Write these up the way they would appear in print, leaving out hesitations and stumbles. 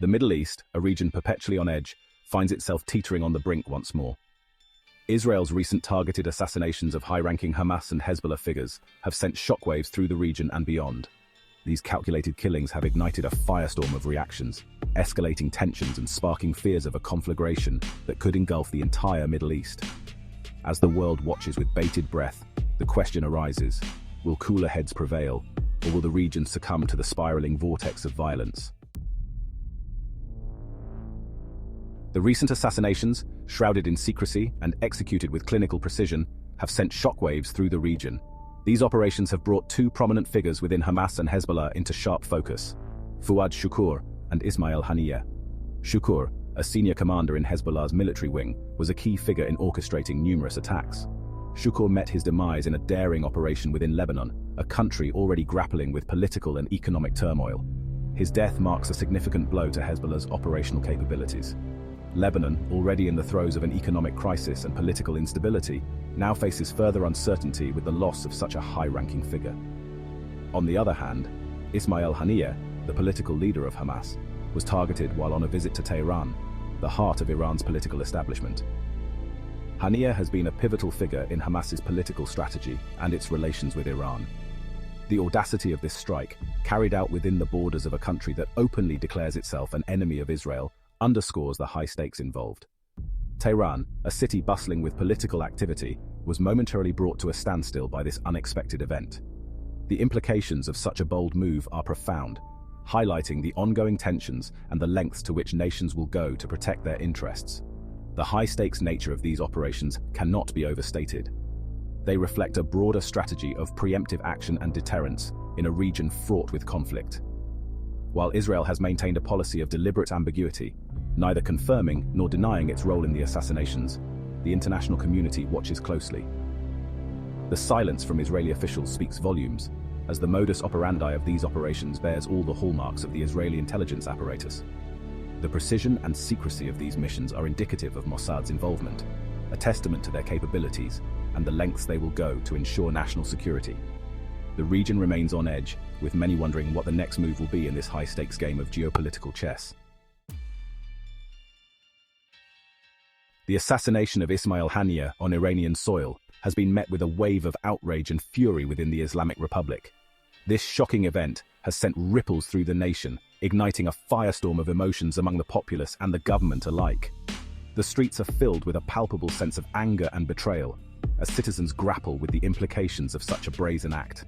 The Middle East, a region perpetually on edge, finds itself teetering on the brink once more. Israel's recent targeted assassinations of high-ranking Hamas and Hezbollah figures have sent shockwaves through the region and beyond. These calculated killings have ignited a firestorm of reactions, escalating tensions and sparking fears of a conflagration that could engulf the entire Middle East. As the world watches with bated breath, the question arises, will cooler heads prevail, or will the region succumb to the spiraling vortex of violence? The recent assassinations, shrouded in secrecy and executed with clinical precision, have sent shockwaves through the region. These operations have brought two prominent figures within Hamas and Hezbollah into sharp focus: Fuad Shukr and Ismail Haniyeh. Shukr, a senior commander in Hezbollah's military wing, was a key figure in orchestrating numerous attacks. Shukr met his demise in a daring operation within Lebanon, a country already grappling with political and economic turmoil. His death marks a significant blow to Hezbollah's operational capabilities. Lebanon, already in the throes of an economic crisis and political instability, now faces further uncertainty with the loss of such a high-ranking figure. On the other hand, Ismail Haniyeh, the political leader of Hamas, was targeted while on a visit to Tehran, the heart of Iran's political establishment. Haniyeh has been a pivotal figure in Hamas's political strategy and its relations with Iran. The audacity of this strike, carried out within the borders of a country that openly declares itself an enemy of Israel, underscores the high stakes involved. Tehran, a city bustling with political activity, was momentarily brought to a standstill by this unexpected event. The implications of such a bold move are profound, highlighting the ongoing tensions and the lengths to which nations will go to protect their interests. The high-stakes nature of these operations cannot be overstated. They reflect a broader strategy of preemptive action and deterrence in a region fraught with conflict. While Israel has maintained a policy of deliberate ambiguity, neither confirming nor denying its role in the assassinations, the international community watches closely. The silence from Israeli officials speaks volumes, as the modus operandi of these operations bears all the hallmarks of the Israeli intelligence apparatus. The precision and secrecy of these missions are indicative of Mossad's involvement, a testament to their capabilities and the lengths they will go to ensure national security. The region remains on edge, with many wondering what the next move will be in this high-stakes game of geopolitical chess. The assassination of Ismail Haniyeh on Iranian soil has been met with a wave of outrage and fury within the Islamic Republic. This shocking event has sent ripples through the nation, igniting a firestorm of emotions among the populace and the government alike. The streets are filled with a palpable sense of anger and betrayal, as citizens grapple with the implications of such a brazen act.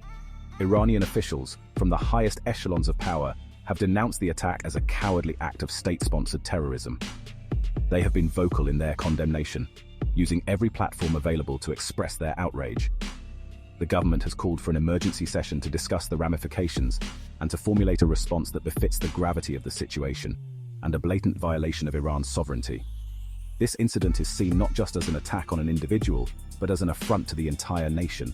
Iranian officials, from the highest echelons of power, have denounced the attack as a cowardly act of state-sponsored terrorism. They have been vocal in their condemnation, using every platform available to express their outrage. The government has called for an emergency session to discuss the ramifications and to formulate a response that befits the gravity of the situation and a blatant violation of Iran's sovereignty. This incident is seen not just as an attack on an individual, but as an affront to the entire nation.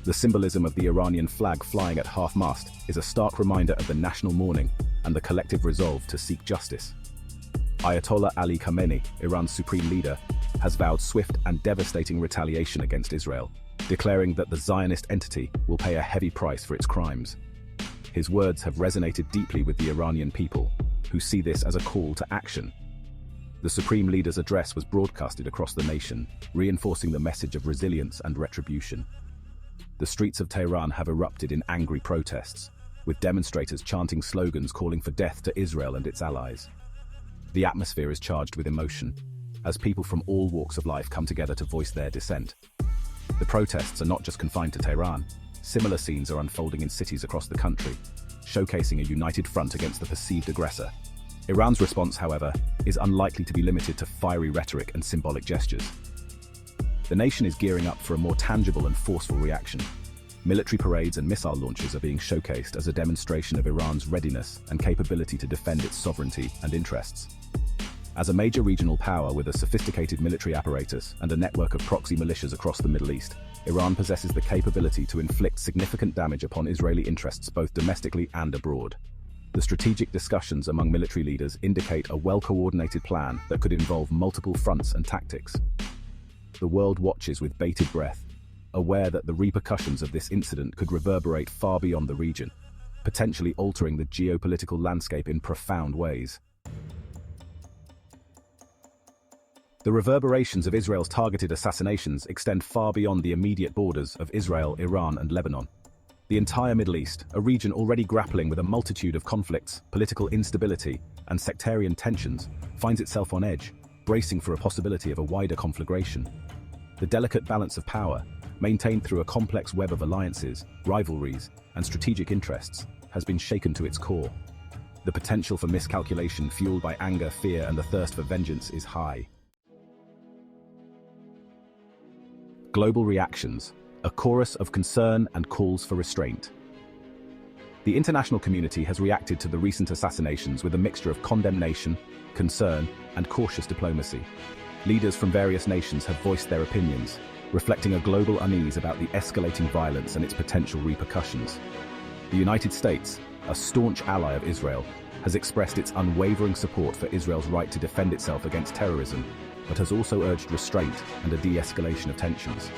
The symbolism of the Iranian flag flying at half-mast is a stark reminder of the national mourning and the collective resolve to seek justice. Ayatollah Ali Khamenei, Iran's supreme leader, has vowed swift and devastating retaliation against Israel, declaring that the Zionist entity will pay a heavy price for its crimes. His words have resonated deeply with the Iranian people, who see this as a call to action. The Supreme Leader's address was broadcasted across the nation, reinforcing the message of resilience and retribution. The streets of Tehran have erupted in angry protests, with demonstrators chanting slogans calling for death to Israel and its allies. The atmosphere is charged with emotion, as people from all walks of life come together to voice their dissent. The protests are not just confined to Tehran. Similar scenes are unfolding in cities across the country, showcasing a united front against the perceived aggressor. Iran's response, however, is unlikely to be limited to fiery rhetoric and symbolic gestures. The nation is gearing up for a more tangible and forceful reaction. Military parades and missile launches are being showcased as a demonstration of Iran's readiness and capability to defend its sovereignty and interests. As a major regional power with a sophisticated military apparatus and a network of proxy militias across the Middle East, Iran possesses the capability to inflict significant damage upon Israeli interests both domestically and abroad. The strategic discussions among military leaders indicate a well-coordinated plan that could involve multiple fronts and tactics. The world watches with bated breath, aware that the repercussions of this incident could reverberate far beyond the region. potentially altering the geopolitical landscape in profound ways. The reverberations of Israel's targeted assassinations extend far beyond the immediate borders of Israel, Iran, and Lebanon. The entire Middle East, a region already grappling with a multitude of conflicts, political instability, and sectarian tensions, finds itself on edge, bracing for a possibility of a wider conflagration. The delicate balance of power, maintained through a complex web of alliances, rivalries, and strategic interests, has been shaken to its core. The potential for miscalculation fueled by anger, fear, and the thirst for vengeance is high. Global reactions, a chorus of concern and calls for restraint. The international community has reacted to the recent assassinations with a mixture of condemnation, concern, and cautious diplomacy. Leaders from various nations have voiced their opinions, reflecting a global unease about the escalating violence and its potential repercussions. The United States, a staunch ally of Israel, has expressed its unwavering support for Israel's right to defend itself against terrorism, but has also urged restraint and a de-escalation of tensions.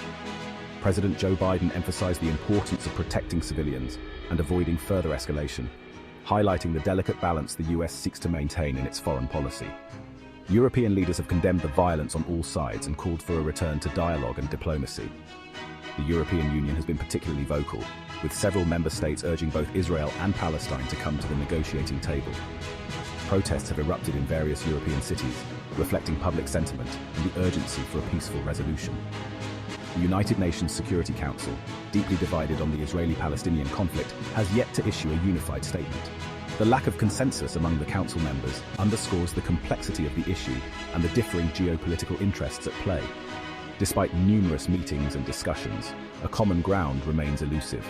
President Joe Biden emphasized the importance of protecting civilians and avoiding further escalation, highlighting the delicate balance the US seeks to maintain in its foreign policy. European leaders have condemned the violence on all sides and called for a return to dialogue and diplomacy. The European Union has been particularly vocal, with several member states urging both Israel and Palestine to come to the negotiating table. Protests have erupted in various European cities, reflecting public sentiment and the urgency for a peaceful resolution. The United Nations Security Council, deeply divided on the Israeli-Palestinian conflict, has yet to issue a unified statement. The lack of consensus among the Council members underscores the complexity of the issue and the differing geopolitical interests at play. Despite numerous meetings and discussions, a common ground remains elusive.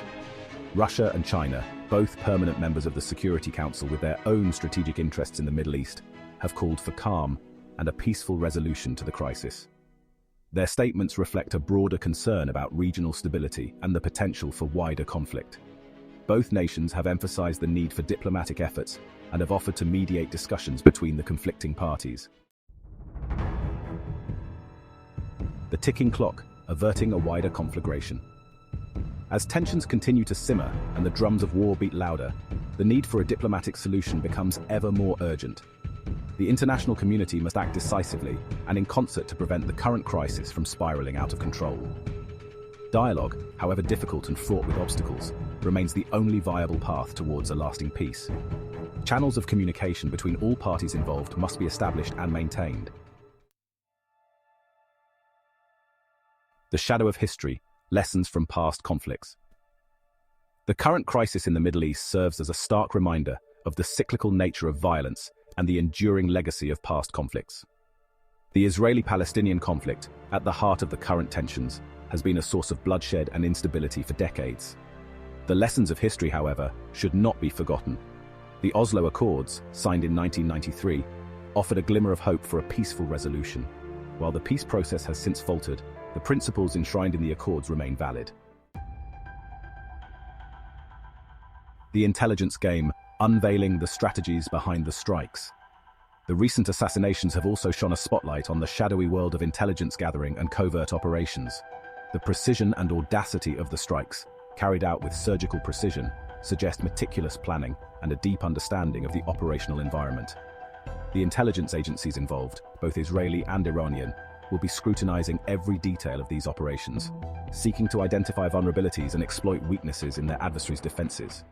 Russia and China, both permanent members of the Security Council with their own strategic interests in the Middle East, have called for calm and a peaceful resolution to the crisis. Their statements reflect a broader concern about regional stability and the potential for wider conflict. Both nations have emphasized the need for diplomatic efforts and have offered to mediate discussions between the conflicting parties. The ticking clock, averting a wider conflagration. As tensions continue to simmer and the drums of war beat louder, the need for a diplomatic solution becomes ever more urgent. The international community must act decisively and in concert to prevent the current crisis from spiraling out of control. Dialogue, however difficult and fraught with obstacles, remains the only viable path towards a lasting peace. Channels of communication between all parties involved must be established and maintained. The shadow of history, lessons from past conflicts. The current crisis in the Middle East serves as a stark reminder of the cyclical nature of violence and the enduring legacy of past conflicts. The Israeli-Palestinian conflict, at the heart of the current tensions, has been a source of bloodshed and instability for decades. The lessons of history, however, should not be forgotten. The Oslo Accords, signed in 1993, offered a glimmer of hope for a peaceful resolution. While the peace process has since faltered, the principles enshrined in the Accords remain valid. The intelligence game, unveiling the strategies behind the strikes. The recent assassinations have also shone a spotlight on the shadowy world of intelligence gathering and covert operations. The precision and audacity of the strikes, carried out with surgical precision, suggest meticulous planning and a deep understanding of the operational environment. The intelligence agencies involved, both Israeli and Iranian, will be scrutinizing every detail of these operations, seeking to identify vulnerabilities and exploit weaknesses in their adversaries' defenses.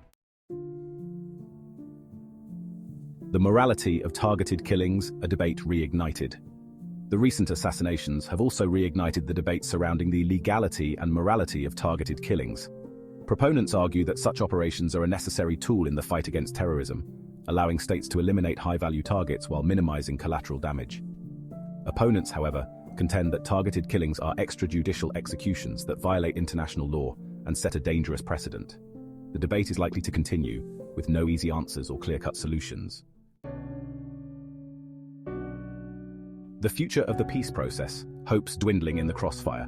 The morality of targeted killings, a debate reignited. The recent assassinations have also reignited the debate surrounding the legality and morality of targeted killings. Proponents argue that such operations are a necessary tool in the fight against terrorism, allowing states to eliminate high-value targets while minimizing collateral damage. Opponents, however, contend that targeted killings are extrajudicial executions that violate international law and set a dangerous precedent. The debate is likely to continue, with no easy answers or clear-cut solutions. The future of the peace process, hopes dwindling in the crossfire.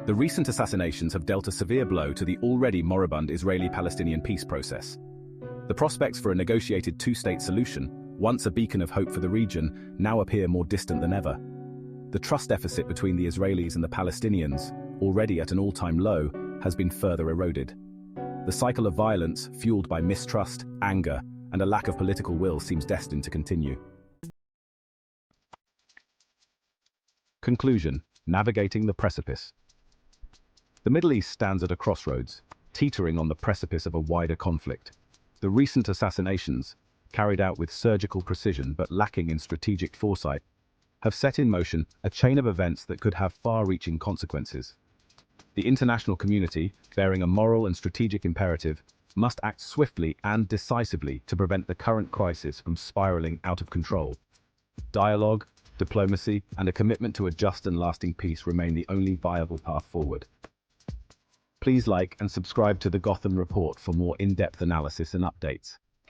The recent assassinations have dealt a severe blow to the already moribund Israeli-Palestinian peace process. The prospects for a negotiated two-state solution, once a beacon of hope for the region, now appear more distant than ever. The trust deficit between the Israelis and the Palestinians, already at an all-time low, has been further eroded. The cycle of violence, fueled by mistrust, anger, and a lack of political will, seems destined to continue. Conclusion: navigating the precipice. The Middle East stands at a crossroads, teetering on the precipice of a wider conflict. The recent assassinations, carried out with surgical precision but lacking in strategic foresight, have set in motion a chain of events that could have far-reaching consequences. The international community, bearing a moral and strategic imperative, must act swiftly and decisively to prevent the current crisis from spiraling out of control. Dialogue, diplomacy, and a commitment to a just and lasting peace remain the only viable path forward. Please like and subscribe to the Gotham Report for more in-depth analysis and updates.